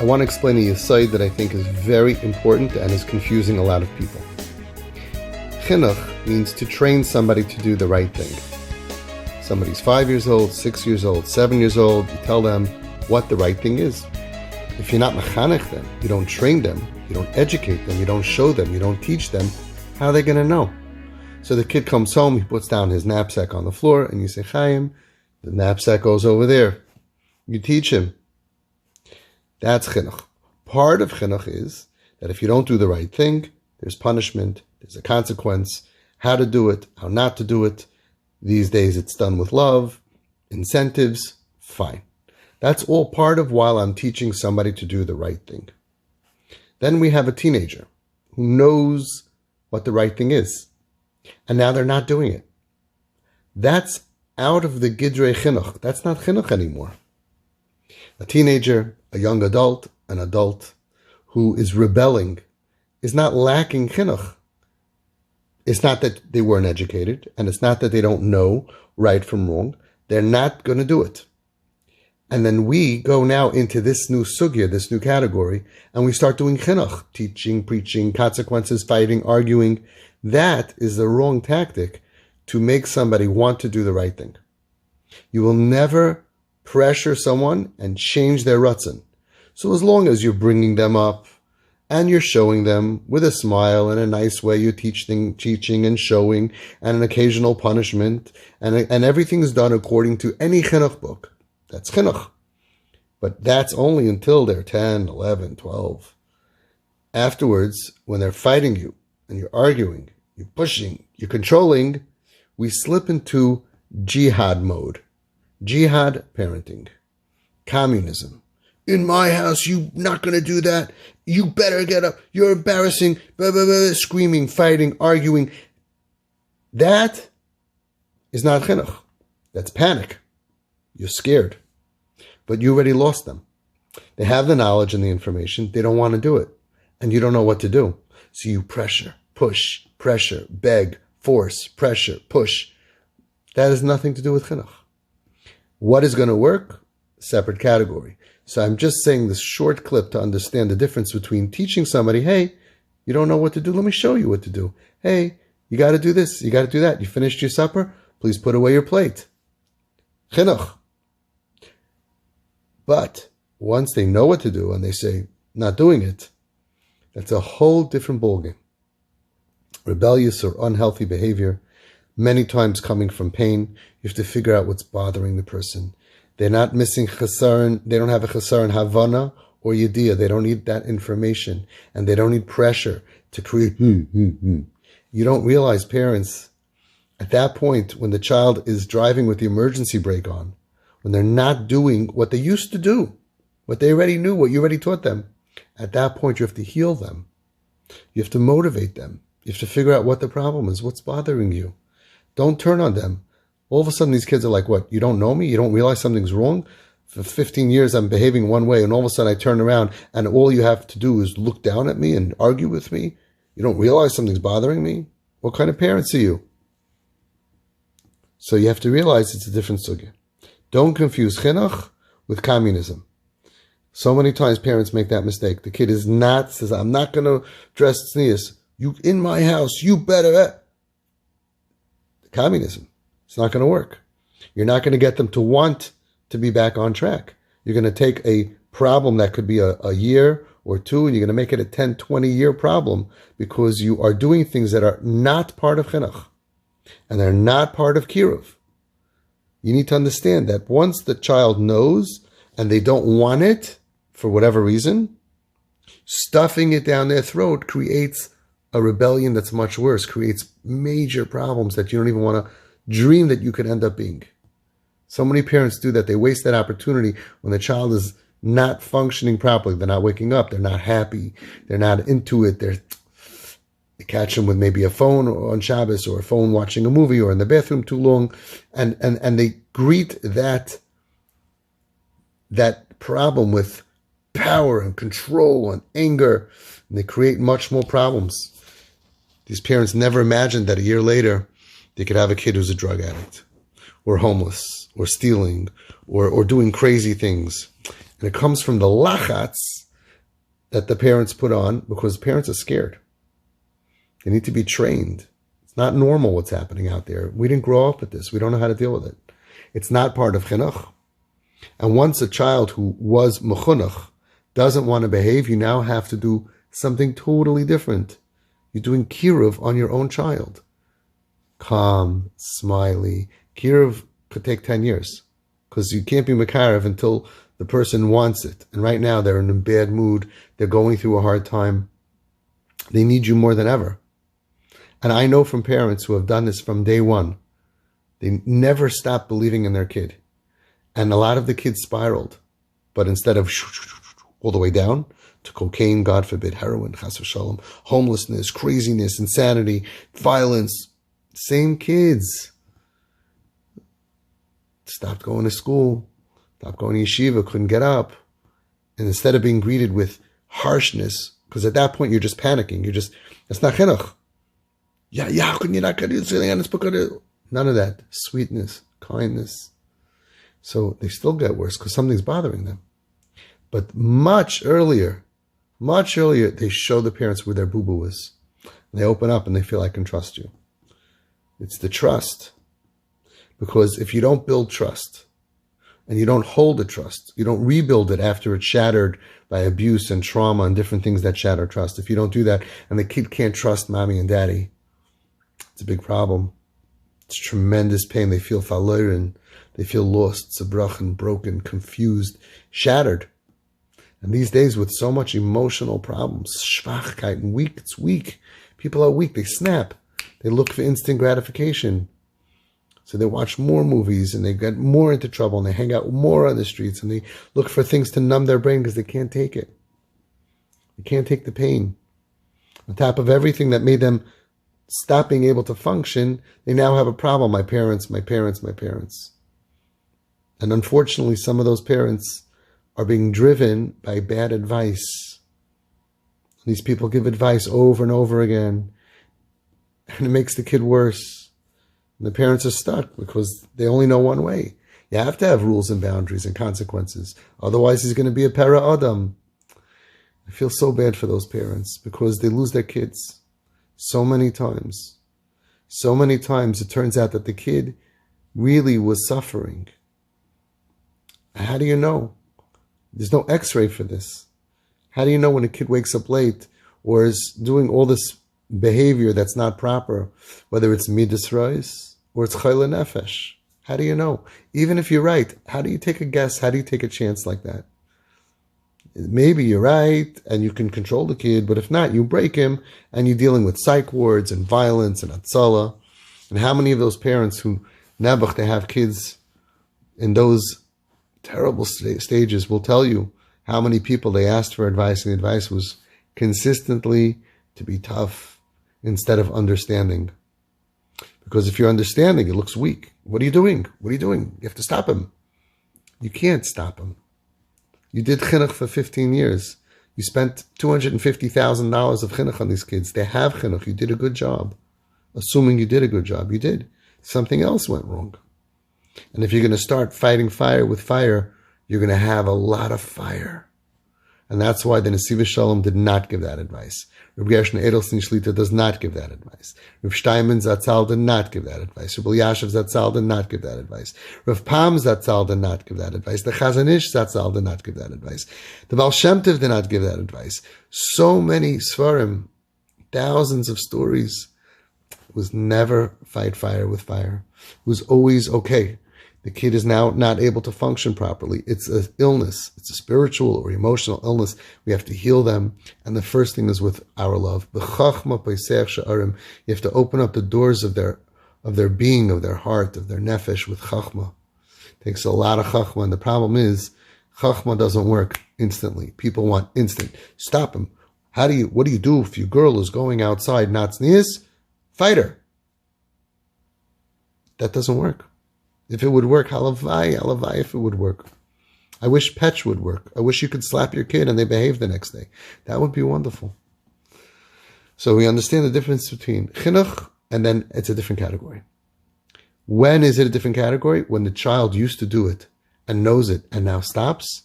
I want to explain a yesod that I think is very important and is confusing a lot of people. Chinuch means to train somebody to do the right thing. Somebody's 5 years old, 6 years old, 7 years old, you tell them what the right thing is. If you're not mechanech them, you don't train them, you don't educate them, you don't show them, you don't teach them, how are they going to know? So the kid comes home, he puts down his knapsack on the floor, and you say, Chaim, the knapsack goes over there. You teach him. That's chinuch. Part of chinuch is that if you don't do the right thing, there's punishment, there's a consequence, how to do it, how not to do it. These days it's done with love, incentives, fine. That's all part of while I'm teaching somebody to do the right thing. Then we have a teenager who knows what the right thing is, and now they're not doing it. That's out of the gidrei chinuch. That's not chinuch anymore. A teenager, a young adult, an adult who is rebelling is not lacking chinuch. It's not that they weren't educated, and it's not that they don't know right from wrong. They're not going to do it. And then we go now into this new sugya, this new category, and we start doing chinuch, teaching, preaching, consequences, fighting, arguing. That is the wrong tactic to make somebody want to do the right thing. You will never pressure someone and change their ratzon. So as long as you're bringing them up and you're showing them with a smile in a nice way, you're teaching and showing, and an occasional punishment, and everything is done according to any chinuch book. That's chinuch. But that's only until they're 10, 11, 12. Afterwards, when they're fighting you, and you're arguing, you're pushing, you're controlling, we slip into jihad mode. Jihad parenting. Communism. In my house, you're not going to do that. You better get up. You're embarrassing. Blah, blah, blah, screaming, fighting, arguing. That is not chinuch. That's panic. You're scared. But you already lost them. They have the knowledge and the information. They don't want to do it. And you don't know what to do. So you pressure, push, pressure, beg, force, pressure, push. That has nothing to do with chinuch. What is going to work? Separate category. So I'm just saying this short clip to understand the difference between teaching somebody, hey, you don't know what to do, let me show you what to do. Hey, you got to do this, you got to do that. You finished your supper? Please put away your plate. Chinuch. But once they know what to do and they say, not doing it, that's a whole different ballgame. Rebellious or unhealthy behavior, many times coming from pain. You have to figure out what's bothering the person. They're not missing chesaron. They don't have a chesaron havana or yediyah. They don't need that information, and they don't need pressure to create. You don't realize, parents, at that point when the child is driving with the emergency brake on, when they're not doing what they used to do, what they already knew, what you already taught them, at that point you have to heal them. You have to motivate them. You have to figure out what the problem is, what's bothering you. Don't turn on them. All of a sudden, these kids are like, what? You don't know me? You don't realize something's wrong? For 15 years, I'm behaving one way, and all of a sudden I turn around, and all you have to do is look down at me and argue with me? You don't realize something's bothering me? What kind of parents are you? So you have to realize it's a different sugya. Don't confuse chinuch with communism. So many times parents make that mistake. The kid says, I'm not going to dress tznius. You, in my house, you better. Communism. It's not going to work. You're not going to get them to want to be back on track. You're going to take a problem that could be a year or two, and you're going to make it a 10, 20-year problem because you are doing things that are not part of chinuch, and they're not part of kiruv. You need to understand that once the child knows and they don't want it for whatever reason, stuffing it down their throat creates a rebellion that's much worse, creates major problems that you don't even want to dream that you could end up being. So many parents do that. They waste that opportunity when the child is not functioning properly. They're not waking up. They're not happy. They're not into it. They catch them with maybe a phone on Shabbos or a phone watching a movie or in the bathroom too long. And they greet that problem with power and control and anger. And they create much more problems. These parents never imagined that a year later they could have a kid who's a drug addict or homeless or stealing or doing crazy things. And it comes from the lachatz that the parents put on because parents are scared. They need to be trained. It's not normal what's happening out there. We didn't grow up with this. We don't know how to deal with it. It's not part of chinuch. And once a child who was mechunach doesn't want to behave, you now have to do something totally different. You're doing kiruv on your own child. Calm, smiley. Kiruv could take 10 years because you can't be mekarev until the person wants it. And right now they're in a bad mood. They're going through a hard time. They need you more than ever. And I know from parents who have done this from day one, they never stopped believing in their kid. And a lot of the kids spiraled. But instead of all the way down to cocaine, God forbid, heroin, chas v'shalom, homelessness, craziness, insanity, violence, same kids stopped going to school, stopped going to yeshiva, couldn't get up. And instead of being greeted with harshness, because at that point you're just panicking, it's not chinuch. Yeah, how can you not get something on this book? None of that. Sweetness, kindness. So they still get worse because something's bothering them. But much earlier, they show the parents where their boo-boo is. And they open up and they feel, I can trust you. It's the trust. Because if you don't build trust, and you don't hold the trust, you don't rebuild it after it's shattered by abuse and trauma and different things that shatter trust. If you don't do that, and the kid can't trust mommy and daddy, it's a big problem. It's tremendous pain. They feel verloren. They feel lost, zerbrochen, broken, confused, shattered. And these days with so much emotional problems, Schwachkeit and weak, it's weak. People are weak. They snap. They look for instant gratification. So they watch more movies and they get more into trouble and they hang out more on the streets and they look for things to numb their brain because they can't take it. They can't take the pain. On top of everything that made them stop being able to function, they now have a problem. My parents. And unfortunately, some of those parents are being driven by bad advice. These people give advice over and over again, and it makes the kid worse. And the parents are stuck because they only know one way. You have to have rules and boundaries and consequences. Otherwise, he's going to be a para adam. I feel so bad for those parents because they lose their kids so many times. So many times it turns out that the kid really was suffering. How do you know? There's no x-ray for this. How do you know when a kid wakes up late or is doing all this behavior that's not proper, whether it's midas reis or it's chayla nefesh? How do you know? Even if you're right, how do you take a guess? How do you take a chance like that? Maybe you're right and you can control the kid, but if not, you break him and you're dealing with psych wards and violence and atzala. And how many of those parents who nebuch, they have kids in those terrible stages will tell you how many people they asked for advice and the advice was consistently to be tough instead of understanding. Because if you're understanding, it looks weak. What are you doing? You have to stop him. You can't stop him. You did chinuch for 15 years. You spent $250,000 of chinuch on these kids. They have chinuch. You did a good job. Assuming you did a good job, you did. Something else went wrong. And if you're going to start fighting fire with fire, you're going to have a lot of fire. And that's why the Nesiv Shalom did not give that advice. Reb Gershon Edelstein Shlita does not give that advice. Reb Steinman Zatzal did not give that advice. Reb Yashav Zatzal did not give that advice. Reb Pam Zatzal did not give that advice. The Chazon Ish Zatzal did not give that advice. The Baal Shem Tov did not give that advice. So many Svarim, thousands of stories. It was never fight fire with fire. It was always okay. The kid is now not able to function properly. It's an illness. It's a spiritual or emotional illness. We have to heal them. And the first thing is with our love. You have to open up the doors of their being, of their heart, of their nefesh with chachma. It takes a lot of chachma. And the problem is, chachma doesn't work instantly. People want instant. Stop them. What do you do if your girl is going outside, not sneeze? Fight her. That doesn't work. If it would work, halavai, if it would work. I wish Petch would work. I wish you could slap your kid and they behave the next day. That would be wonderful. So we understand the difference between chinuch and then it's a different category. When is it a different category? When the child used to do it and knows it and now stops.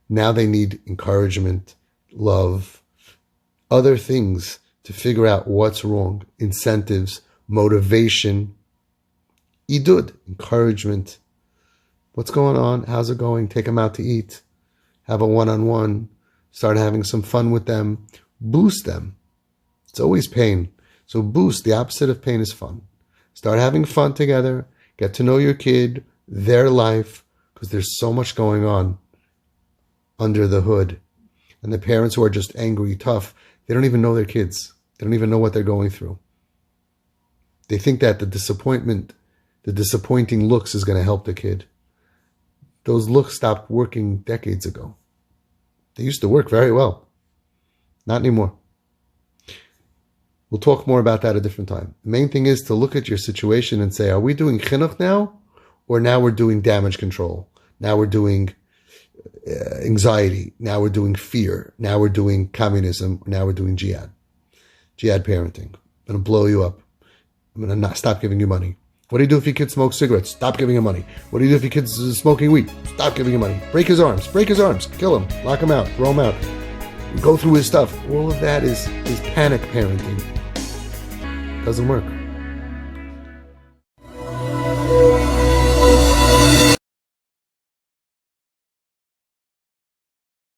Now they need encouragement love, other things to figure out what's wrong, incentives, motivation, idud, encouragement. What's going on? How's it going? Take them out to eat. Have a one-on-one. Start having some fun with them. Boost them. It's always pain. So boost, the opposite of pain is fun. Start having fun together. Get to know your kid, their life, because there's so much going on under the hood. And the parents who are just angry, tough, they don't even know their kids. They don't even know what they're going through. They think that the disappointing looks is going to help the kid. Those looks stopped working decades ago. They used to work very well. Not anymore. We'll talk more about that a different time. The main thing is to look at your situation and say, are we doing chinuch now? Or now we're doing damage control? Now we're doing anxiety. Now we're doing fear. Now we're doing communism. Now we're doing jihad. Jihad parenting. I'm going to blow you up. I'm going to not stop giving you money. What do you do if your kid smokes cigarettes? Stop giving him money. What do you do if your kid's smoking weed? Stop giving him money. Break his arms. Break his arms. Kill him. Lock him out. Throw him out. Go through his stuff. All of that is panic parenting. Doesn't work.